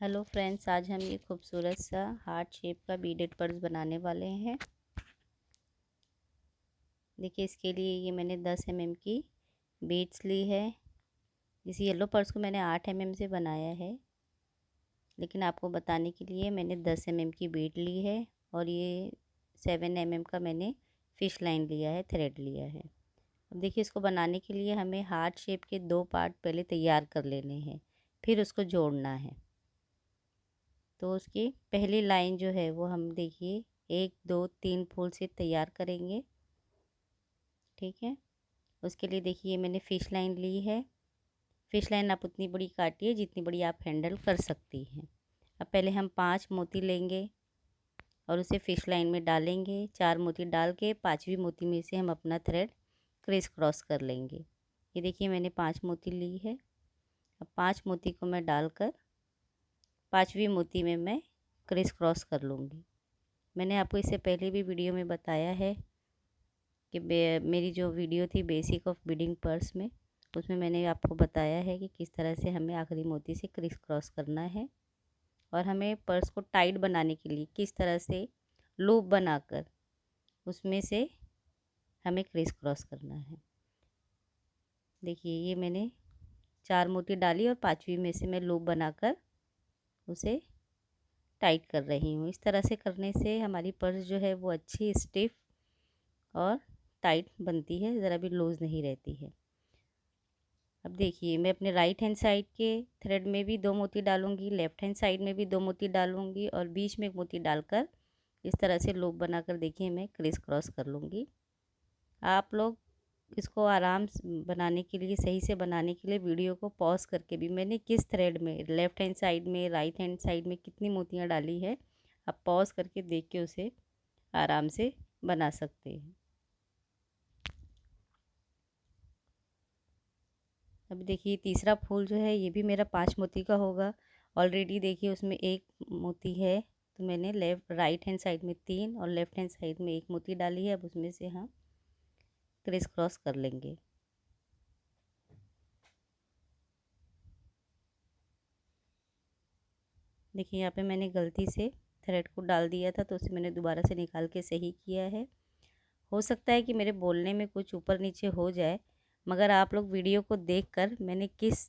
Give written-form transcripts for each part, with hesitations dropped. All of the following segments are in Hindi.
हेलो फ्रेंड्स, आज हम ये खूबसूरत सा हार्ट शेप का बीडेड पर्स बनाने वाले हैं। देखिए, इसके लिए ये मैंने 10 mm की बीड्स ली है। इस येलो पर्स को मैंने 8 mm से बनाया है, लेकिन आपको बताने के लिए मैंने 10 mm की बीड ली है और ये 7 mm का मैंने फिश लाइन लिया है, थ्रेड लिया है। अब देखिए, इसको बनाने के लिए हमें हार्ट शेप के 2 पार्ट पहले तैयार कर लेने हैं, फिर उसको जोड़ना है। तो उसकी पहली लाइन जो है वो हम देखिए 1 2 3 फूल से तैयार करेंगे। ठीक है, उसके लिए देखिए मैंने फ़िश लाइन ली है। फ़िश लाइन आप उतनी बड़ी काटिए जितनी बड़ी आप हैंडल कर सकती हैं। अब पहले हम 5 मोती लेंगे और उसे फ़िश लाइन में डालेंगे। 4 मोती डाल के 5वीं मोती में से हम अपना थ्रेड क्रिस क्रॉस कर लेंगे। ये देखिए मैंने 5 मोती ली है। अब 5 मोती को मैं डालकर 5वीं मोती में मैं क्रिस क्रॉस कर लूँगी। मैंने आपको इससे पहले भी वीडियो में बताया है कि मेरी जो वीडियो थी बेसिक ऑफ बीडिंग पर्स में, उसमें मैंने आपको बताया है कि किस तरह से हमें आखिरी मोती से क्रिस क्रॉस करना है और हमें पर्स को टाइट बनाने के लिए किस तरह से लूप बनाकर उसमें से हमें क्रिस क्रॉस करना है। देखिए, ये मैंने 4 मोती डाली और 5वीं में से मैं लूप बनाकर उसे टाइट कर रही हूँ। इस तरह से करने से हमारी पर्स जो है वो अच्छी स्टिफ और टाइट बनती है, ज़रा भी लूज़ नहीं रहती है। अब देखिए, मैं अपने राइट हैंड साइड के थ्रेड में भी 2 मोती डालूंगी, लेफ़्ट हैंड साइड में भी 2 मोती डालूंगी और बीच में 1 मोती डालकर इस तरह से लूप बनाकर देखिए मैं क्रिस क्रॉस कर लूँगी। आप लोग इसको आराम से बनाने के लिए, सही से बनाने के लिए वीडियो को पॉज करके भी मैंने किस थ्रेड में, लेफ़्ट हैंड साइड में, राइट हैंड साइड में कितनी मोतियाँ डाली है, आप पॉज करके देख के उसे आराम से बना सकते हैं। अभी देखिए, तीसरा फूल जो है ये भी मेरा 5 मोती का होगा। ऑलरेडी देखिए उसमें 1 मोती है, तो मैंने राइट हैंड साइड में 3 और लेफ़्ट हैंड साइड में 1 मोती डाली है। अब उसमें से हम क्रिस क्रॉस कर लेंगे। देखिए, यहाँ पे मैंने गलती से थ्रेड को डाल दिया था, तो उसे मैंने दोबारा से निकाल के सही किया है। हो सकता है कि मेरे बोलने में कुछ ऊपर नीचे हो जाए, मगर आप लोग वीडियो को देखकर मैंने किस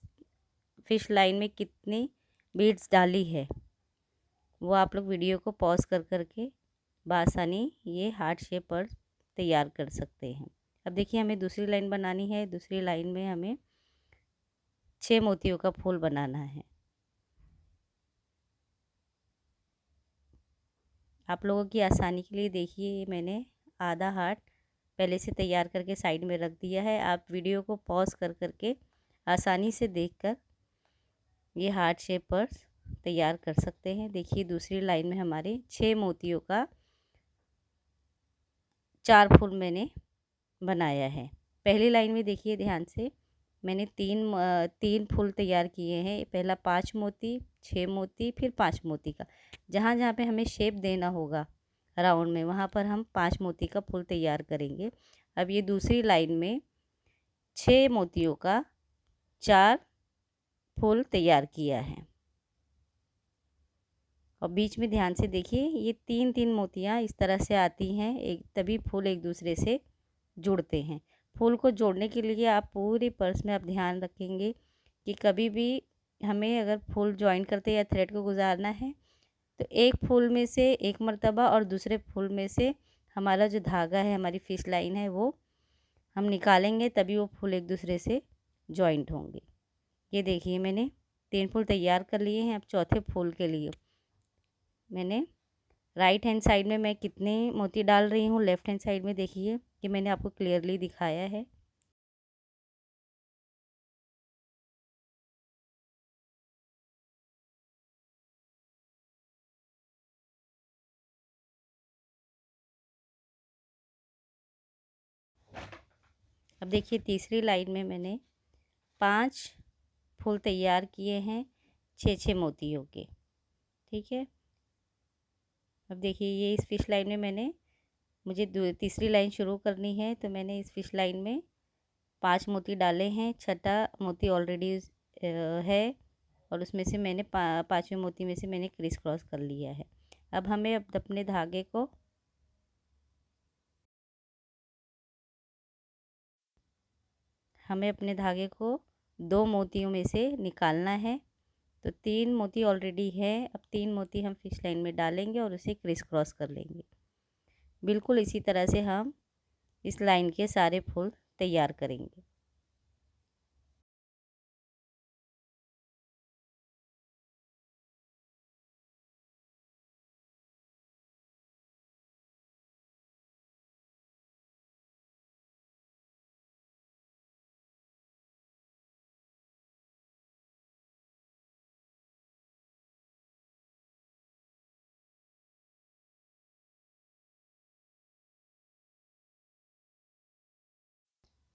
फिश लाइन में कितनी बीड्स डाली है वो आप लोग वीडियो को पॉज कर करके बआसानी ये हार्ट शेप पर तैयार कर सकते हैं। अब देखिए, हमें दूसरी लाइन बनानी है। दूसरी लाइन में हमें 6 मोतियों का फूल बनाना है। आप लोगों की आसानी के लिए देखिए, ये मैंने आधा हार्ट पहले से तैयार करके साइड में रख दिया है। आप वीडियो को पॉज कर करके आसानी से देखकर ये हार्ट शेप पर तैयार कर सकते हैं। देखिए, दूसरी लाइन में हमारे 6 मोतियों का 4 फूल मैंने बनाया है। पहली लाइन में देखिए ध्यान से, मैंने 3 फूल तैयार किए हैं। पहला 5 मोती, 6 मोती, फिर 5 मोती का। जहाँ जहाँ पे हमें शेप देना होगा राउंड में, वहाँ पर हम 5 मोती का फूल तैयार करेंगे। अब ये दूसरी लाइन में 6 मोतियों का 4 फूल तैयार किया है और बीच में ध्यान से देखिए, ये 3 मोतियाँ इस तरह से आती हैं, एक तभी फूल एक दूसरे से जुड़ते हैं। फूल को जोड़ने के लिए आप पूरी पर्स में आप ध्यान रखेंगे कि कभी भी हमें अगर फूल जॉइन करते या थ्रेड को गुजारना है, तो एक फूल में से एक मर्तबा और दूसरे फूल में से हमारा जो धागा है, हमारी फिश लाइन है, वो हम निकालेंगे, तभी वो फूल एक दूसरे से जॉइंट होंगे। ये देखिए, मैंने 3 फूल तैयार कर लिए हैं। अब चौथे फूल के लिए मैंने राइट हैंड साइड में मैं कितने मोती डाल रही हूँ, लेफ़्ट हैंड साइड में देखिए कि मैंने आपको क्लियरली दिखाया है। अब देखिए, तीसरी लाइन में मैंने 5 फूल तैयार किए हैं 6 मोतियों के। ठीक है, अब देखिए, ये इस फिश लाइन में मैंने, मुझे तीसरी लाइन शुरू करनी है, तो मैंने इस फिश लाइन में 5 मोती डाले हैं। छठा मोती ऑलरेडी है। और उसमें से मैंने पाँचवें मोती में से मैंने क्रिस क्रॉस कर लिया है। अब हमें अपने धागे को 2 मोतियों में से निकालना है। तो 3 मोती ऑलरेडी है। अब 3 मोती हम फिश लाइन में डालेंगे और उसे क्रिस क्रॉस कर लेंगे। बिल्कुल इसी तरह से हम इस लाइन के सारे फूल तैयार करेंगे।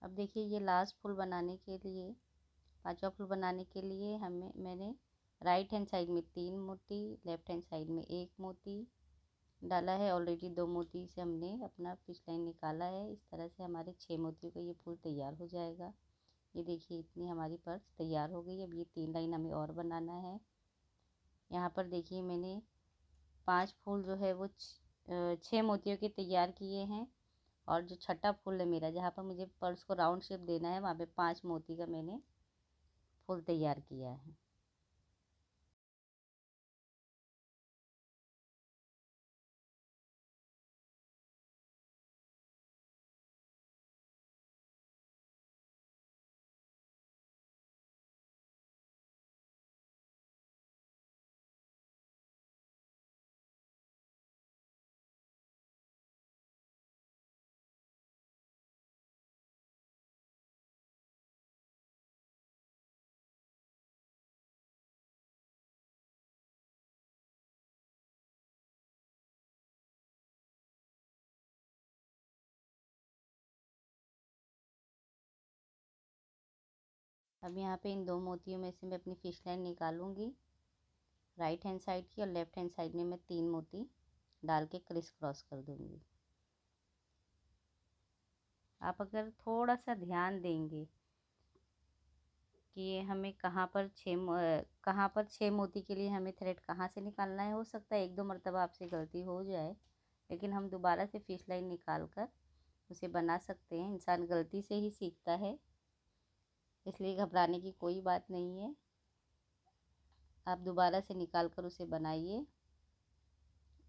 अब देखिए ये लास्ट फूल बनाने के लिए, पांचवा फूल बनाने के लिए मैंने राइट हैंड साइड में 3 मोती, लेफ्ट हैंड साइड में 1 मोती डाला है। ऑलरेडी 2 मोती से हमने अपना फिश लाइन निकाला है। इस तरह से हमारे 6 मोतियों का ये फूल तैयार हो जाएगा। ये देखिए इतनी हमारी पर्स तैयार हो गई। अब ये 3 लाइन हमें और बनाना है। यहाँ पर देखिए मैंने 5 फूल जो है वो 6 मोतियों के तैयार किए हैं। और जो छठा फूल है मेरा, जहाँ पर मुझे पर्स को राउंड शेप देना है, वहाँ पे 5 मोती का मैंने फूल तैयार किया है। अब यहाँ पे इन 2 मोतियों में से मैं अपनी फिश लाइन निकालूंगी। राइट हैंड साइड की और लेफ्ट हैंड साइड में मैं 3 मोती डाल के क्रिस क्रॉस कर दूंगी। आप अगर थोड़ा सा ध्यान देंगे कि हमें कहाँ पर 6 मोती के लिए हमें थ्रेड कहाँ से निकालना है, हो सकता है 1-2 मरतबा आपसे गलती हो जाए, लेकिन हम दोबारा से फिश लाइन निकाल कर उसे बना सकते हैं। इंसान गलती से ही सीखता है, इसलिए घबराने की कोई बात नहीं है। आप दोबारा से निकाल कर उसे बनाइए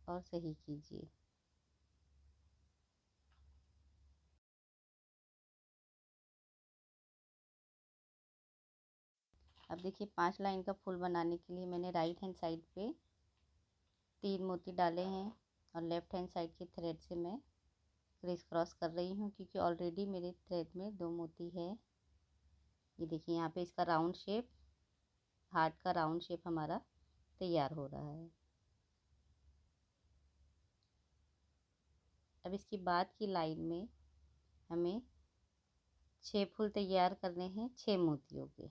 और सही कीजिए। अब देखिए 5 लाइन का फूल बनाने के लिए मैंने राइट हैंड साइड पे 3 मोती डाले हैं और लेफ्ट हैंड साइड के थ्रेड से मैं क्रिस क्रॉस कर रही हूँ, क्योंकि ऑलरेडी मेरे थ्रेड में 2 मोती है। ये देखिए यहाँ पे इसका राउंड शेप, हार्ट का राउंड शेप हमारा तैयार हो रहा है। अब इसकी बाद की लाइन में हमें 6 फूल तैयार करने हैं 6 मोतियों के।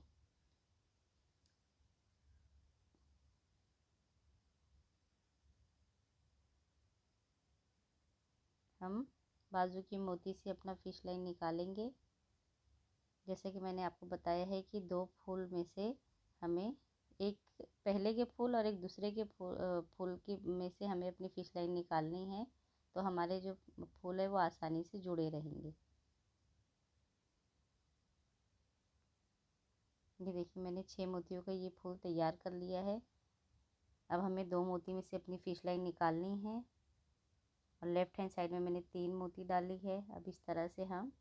हम बाजू की मोती से अपना फिश लाइन निकालेंगे। जैसे कि मैंने आपको बताया है कि 2 फूल में से हमें एक पहले के फूल और एक दूसरे के फूल की में से हमें अपनी फिश लाइन निकालनी है, तो हमारे जो फूल है वो आसानी से जुड़े रहेंगे। ये देखिए मैंने 6 मोतियों का ये फूल तैयार कर लिया है। अब हमें 2 मोती में से अपनी फिश लाइन निकालनी है और लेफ्ट हैंड साइड में मैंने 3 मोती डाली है। अब इस तरह से हम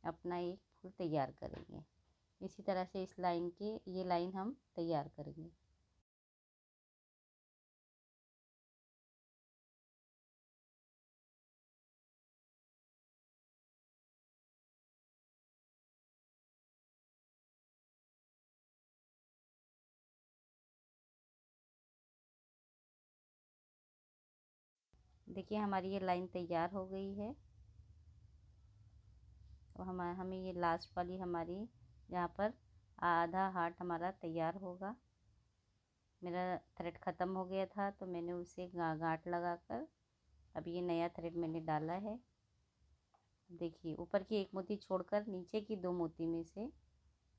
अपना एक फूल तैयार करेंगे। इसी तरह से इस लाइन के ये लाइन हम तैयार करेंगे। देखिए हमारी ये लाइन तैयार हो गई है। अब हमें ये लास्ट वाली हमारी, यहाँ पर आधा हार्ट हमारा तैयार होगा। मेरा थ्रेड ख़त्म हो गया था तो मैंने उसे गांठ लगाकर अब ये नया थ्रेड मैंने डाला है। देखिए ऊपर की एक मोती छोड़कर नीचे की 2 मोती में से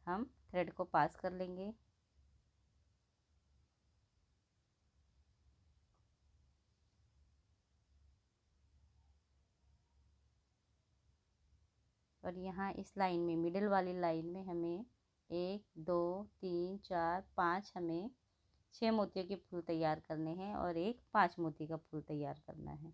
हम थ्रेड को पास कर लेंगे। और यहाँ इस लाइन में, मिडिल वाली लाइन में हमें 1 2 3 4 5 हमें 6 मोतियों के फूल तैयार करने हैं और एक 5 मोती का फूल तैयार करना है।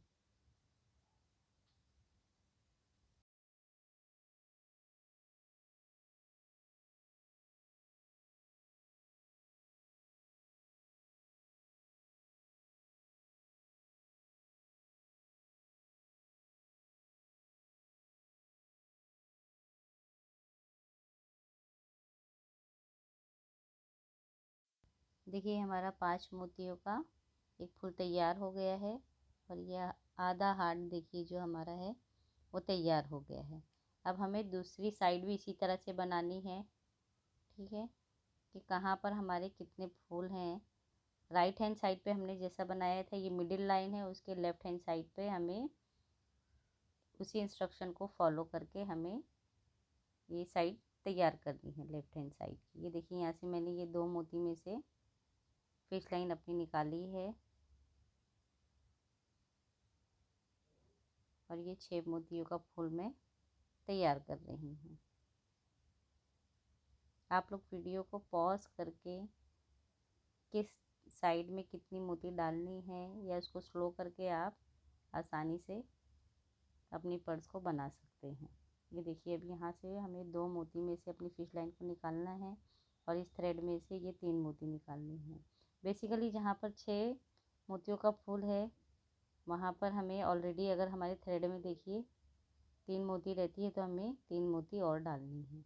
देखिए हमारा 5 मोतियों का एक फूल तैयार हो गया है और यह आधा हार्ट देखिए जो हमारा है वो तैयार हो गया है। अब हमें दूसरी साइड भी इसी तरह से बनानी है। ठीक है, कि कहाँ पर हमारे कितने फूल हैं। राइट हैंड साइड पे हमने जैसा बनाया था, ये मिडिल लाइन है, उसके लेफ्ट हैंड साइड पे हमें उसी इंस्ट्रक्शन को फॉलो करके हमें ये साइड तैयार करनी है, लेफ्ट हैंड साइड की। ये देखिए यहाँ से मैंने ये 2 मोती में से फिश लाइन अपनी निकाली है और ये 6 मोतियों का फूल मैं तैयार कर रही हूँ। आप लोग वीडियो को पॉज करके किस साइड में कितनी मोती डालनी है या उसको स्लो करके आप आसानी से अपनी पर्स को बना सकते हैं। ये देखिए अब यहाँ से हमें 2 मोती में से अपनी फिश लाइन को निकालना है और इस थ्रेड में से ये 3 मोती निकालने हैं। बेसिकली जहाँ पर 6 मोतियों का फूल है वहाँ पर हमें ऑलरेडी, अगर हमारे थ्रेड में देखिए 3 मोती रहती है तो हमें 3 मोती और डालनी है।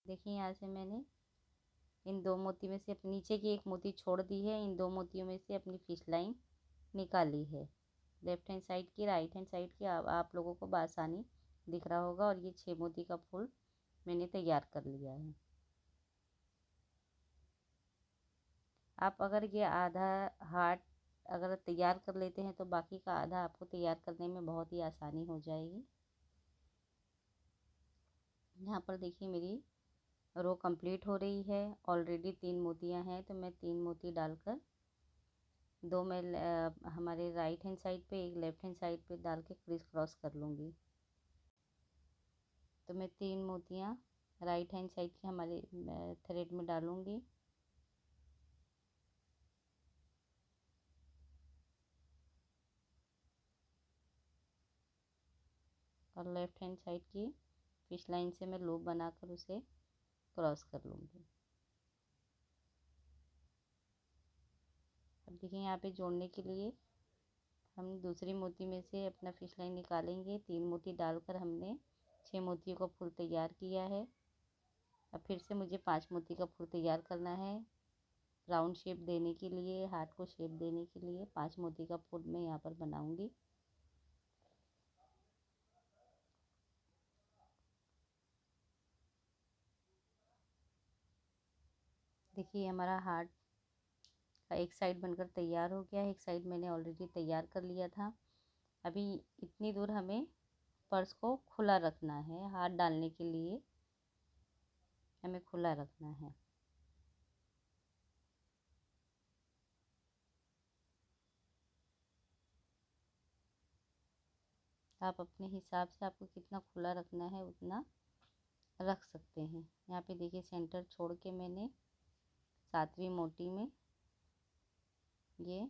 देखिए यहाँ से मैंने इन दो मोती में से अपने नीचे की एक मोती छोड़ दी है, इन दो मोतियों में से अपनी फिश लाइन निकाली है। लेफ्ट हैंड साइड की, राइट हैंड साइड की आप लोगों को बआसानी दिख रहा होगा। और ये 6 मोती का फूल मैंने तैयार कर लिया है। आप अगर ये आधा हार्ट अगर तैयार कर लेते हैं तो बाकी का आधा आपको तैयार करने में बहुत ही आसानी हो जाएगी। यहाँ पर देखिए मेरी रो कंप्लीट हो रही है। ऑलरेडी 3 मोतियाँ हैं तो मैं 3 मोती डालकर दो मैं हमारे राइट हैंड साइड पे, एक लेफ्ट हैंड साइड पे डाल के क्रिस क्रॉस कर लूँगी। तो मैं 3 मोतियाँ राइट हैंड साइड के हमारे थ्रेड में डालूँगी। और लेफ्ट हैंड साइड की फिश लाइन से मैं लूप बनाकर उसे क्रॉस कर लूँगी। अब देखिए यहाँ पे जोड़ने के लिए हम दूसरी मोती में से अपना फिश लाइन निकालेंगे। 3 मोती डालकर हमने 6 मोतियों का फूल तैयार किया है। अब फिर से मुझे 5 मोती का फूल तैयार करना है। राउंड शेप देने के लिए, हार्ट को शेप देने के लिए 5 मोती का फूल मैं यहाँ पर बनाऊंगी। देखिए हमारा हार्ट का एक साइड बनकर तैयार हो गया है, एक साइड मैंने ऑलरेडी तैयार कर लिया था। अभी इतनी दूर हमें पर्स को खुला रखना है, हाथ डालने के लिए हमें खुला रखना है। आप अपने हिसाब से आपको कितना खुला रखना है उतना रख सकते हैं। यहाँ पे देखिए सेंटर छोड़ के मैंने 7वीं मोती में ये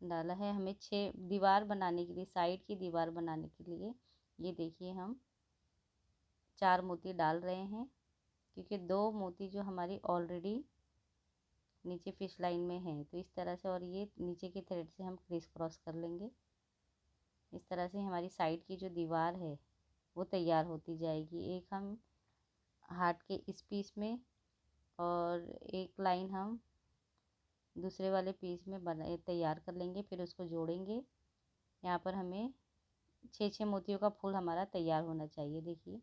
डाला है। हमें 6 दीवार बनाने के लिए, साइड की दीवार बनाने के लिए ये देखिए हम 4 मोती डाल रहे हैं, क्योंकि 2 मोती जो हमारी ऑलरेडी नीचे फिश लाइन में है। तो इस तरह से, और ये नीचे के थ्रेड से हम क्रिस क्रॉस कर लेंगे। इस तरह से हमारी साइड की जो दीवार है वो तैयार होती जाएगी। एक हम हार्ट के इस पीस में और एक लाइन हम दूसरे वाले पीस में बना तैयार कर लेंगे, फिर उसको जोड़ेंगे। यहाँ पर हमें 6 मोतियों का फूल हमारा तैयार होना चाहिए। देखिए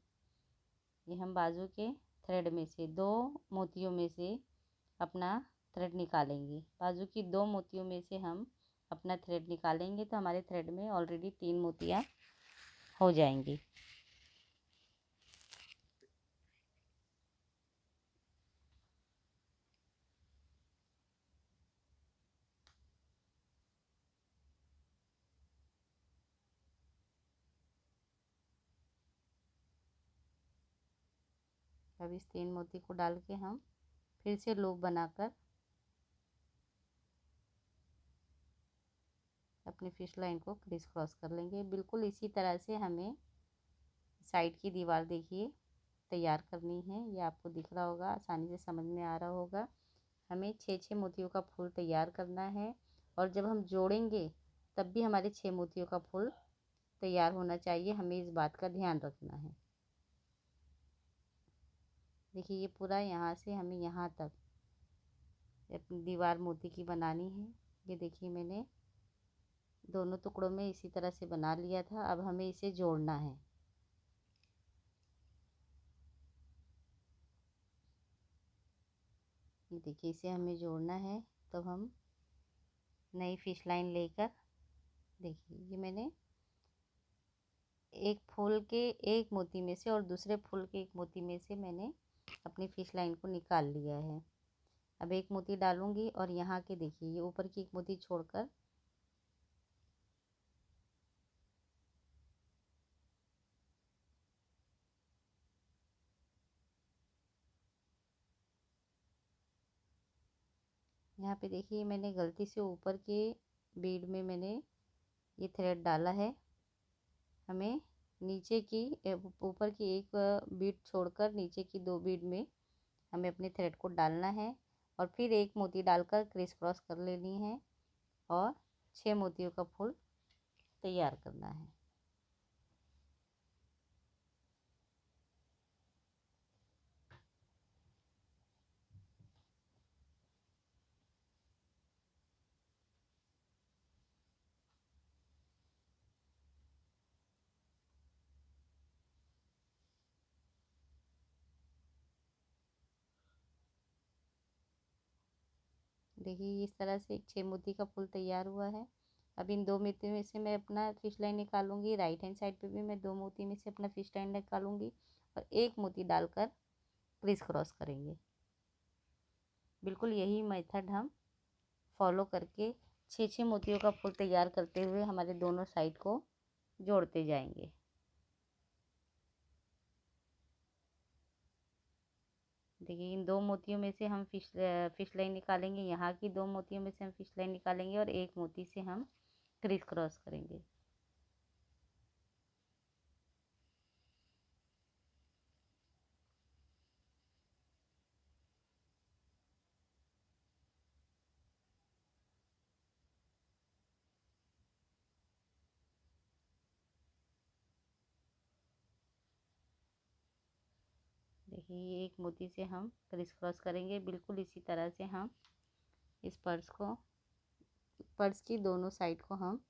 ये हम बाजू के थ्रेड में से 2 मोतियों में से अपना थ्रेड निकालेंगे। बाजू की 2 मोतियों में से हम अपना थ्रेड निकालेंगे तो हमारे थ्रेड में ऑलरेडी 3 मोतियाँ हो जाएंगी। अब इस 3 मोती को डाल के हम फिर से लूप बनाकर अपनी फिश लाइन को क्रिस क्रॉस कर लेंगे। बिल्कुल इसी तरह से हमें साइड की दीवार देखिए तैयार करनी है। ये आपको दिख रहा होगा, आसानी से समझ में आ रहा होगा। हमें 6 मोतियों का फूल तैयार करना है और जब हम जोड़ेंगे तब भी हमारे 6 मोतियों का फूल तैयार होना चाहिए। हमें इस बात का ध्यान रखना है। देखिए ये पूरा यहाँ से हमें यहाँ तक अपनी दीवार मोती की बनानी है। ये देखिए मैंने दोनों टुकड़ों में इसी तरह से बना लिया था। अब हमें इसे जोड़ना है। ये देखिए इसे हमें जोड़ना है। तो हम नई फिश लाइन लेकर, देखिए ये मैंने एक फूल के एक मोती में से और दूसरे फूल के एक मोती में से मैंने अपनी फिश लाइन को निकाल लिया है। अब एक मोती डालूंगी और यहाँ के देखिए ये ऊपर की एक मोती छोड़कर यहाँ पे देखिए मैंने गलती से ऊपर के बीड में मैंने ये थ्रेड डाला है। हमें नीचे की ऊपर की एक बीड छोड़कर नीचे की 2 बीड में हमें अपने थ्रेड को डालना है और फिर एक मोती डालकर क्रिस क्रॉस कर लेनी है और 6 मोतियों का फूल तैयार करना है। देखिए इस तरह से 6 मोती का फूल तैयार हुआ है। अब इन 2 मोती में से मैं अपना फिश लाइन निकालूंगी। राइट हैंड साइड पे भी मैं 2 मोती में से अपना फिश लाइन निकालूंगी और एक मोती डालकर क्रिस क्रॉस करेंगे। बिल्कुल यही मेथड हम फॉलो करके 6 मोतियों का फूल तैयार करते हुए हमारे दोनों साइड को जोड़ते जाएंगे। देखिए इन 2 मोतियों में से हम फिश लाइन निकालेंगे। यहाँ की 2 मोतियों में से हम फिश लाइन निकालेंगे और एक मोती से हम क्रिस क्रॉस करेंगे। देखिए एक मोती से हम क्रिस क्रॉस करेंगे। बिल्कुल इसी तरह से हम इस पर्स की दोनों साइड को हम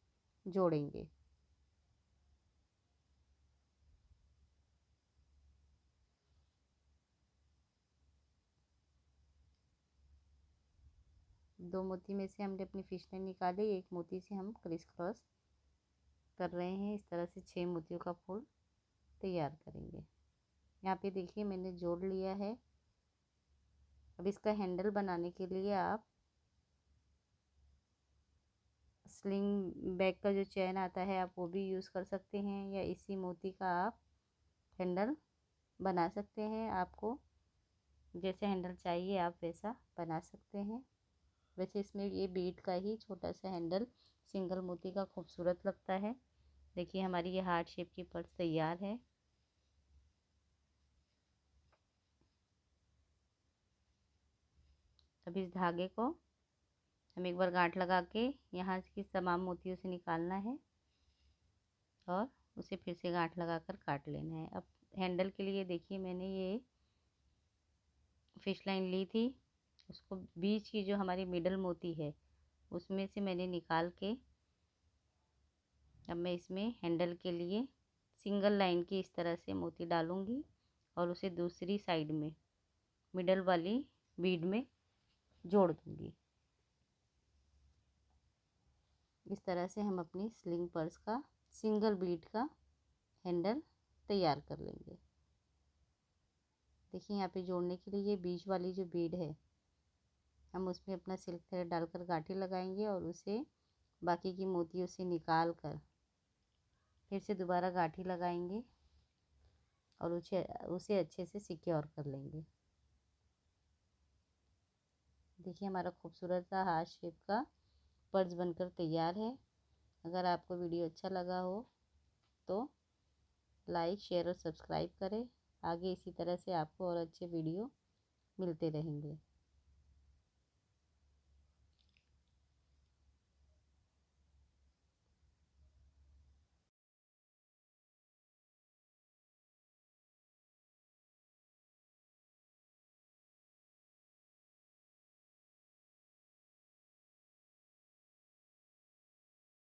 जोड़ेंगे। दो मोती में से हमने अपनी फिश लाइन निकाली, एक मोती से हम क्रिस क्रॉस कर रहे हैं। इस तरह से 6 मोतियों का फूल तैयार करेंगे। यहाँ पे देखिए मैंने जोड़ लिया है। अब इसका हैंडल बनाने के लिए आप स्लिंग बैग का जो चैन आता है आप वो भी यूज़ कर सकते हैं, या इसी मोती का आप हैंडल बना सकते हैं। आपको जैसे हैंडल चाहिए आप वैसा बना सकते हैं। वैसे इसमें ये बीट का ही छोटा सा हैंडल सिंगल मोती का खूबसूरत लगता है। देखिए हमारी ये हार्ट शेप की पर्स तैयार है। अब इस धागे को हम एक बार गांठ लगा के यहाँ की तमाम मोतियों से निकालना है और उसे फिर से गांठ लगाकर काट लेना है। अब हैंडल के लिए देखिए मैंने ये फिश लाइन ली थी, उसको बीच की जो हमारी मिडल मोती है उसमें से मैंने निकाल के अब मैं इसमें हैंडल के लिए सिंगल लाइन की इस तरह से मोती डालूंगी और उसे दूसरी साइड में मिडल वाली बीड में जोड़ दूंगी। इस तरह से हम अपनी स्लिंग पर्स का सिंगल बीड का हैंडल तैयार कर लेंगे। देखिए यहाँ पे जोड़ने के लिए ये बीच वाली जो बीड है हम उसमें अपना सिल्क थ्रेड डालकर गांठी लगाएंगे और उसे बाकी की मोतियों से निकाल कर फिर से दोबारा गांठी लगाएंगे और उसे अच्छे से सिक्योर कर लेंगे। देखिए हमारा खूबसूरत सा हार्ट शेप का पर्स बनकर तैयार है। अगर आपको वीडियो अच्छा लगा हो तो लाइक शेयर और सब्सक्राइब करें। आगे इसी तरह से आपको और अच्छे वीडियो मिलते रहेंगे।